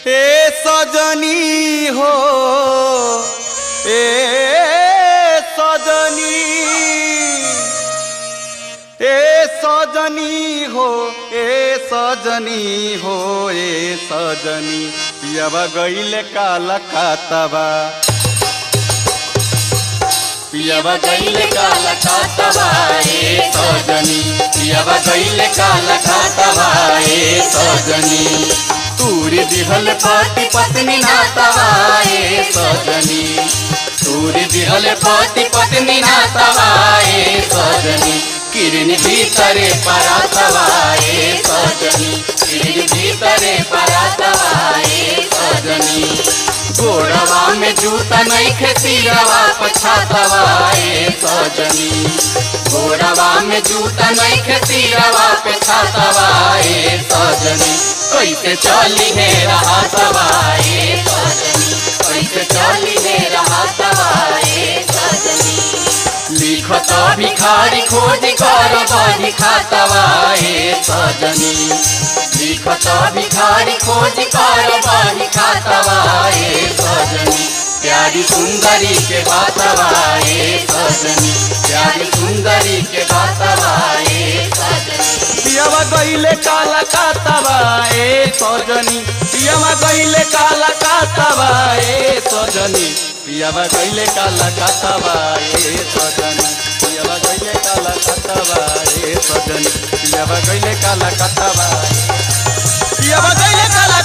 ए सजनी हो ए सजनी ए सजनी हो ए सजनी हो ए सजनी पियावा गईले काला खाताबा पियावा गईले काला खाताबा ए सजनी पियावा गईले काला खाताबा ए सजनी तूरी दिहल पति पत्नी नातावा ए सजनी तूरी दिहल पति पत्नी नातावा ए सजनी किरण भीतरे परातवा ए सजनी किरण भीतरे परातवा ए सजनी गोड़वा में जूता नहीं खेतीरवा पछातवा ए सजनी गोड़वा में जूता नहीं खेतीरवा पछातवा ए सजनी कैसे चली है राहतवा ए सजनी कैसे चली है राहतवा ए सजनी लिखत भिखारी खोज कर बही खातवा ए सजनी लिखत भिखारी खोज कर बही खातवा ए सजनी प्यारी सुंदरी के बातवा ए सजनी प्यारी सुंदरी के बातवा ए सजनी पियावा गईले काला खातवा ए सजनी पियावा गईले काला खातवा ए सजनी पियावा गईले काला खातवा ए सजनी पियावा गईले काला खातवा ए सजनी पियावा गईले काला खातवा पियावा गईले काला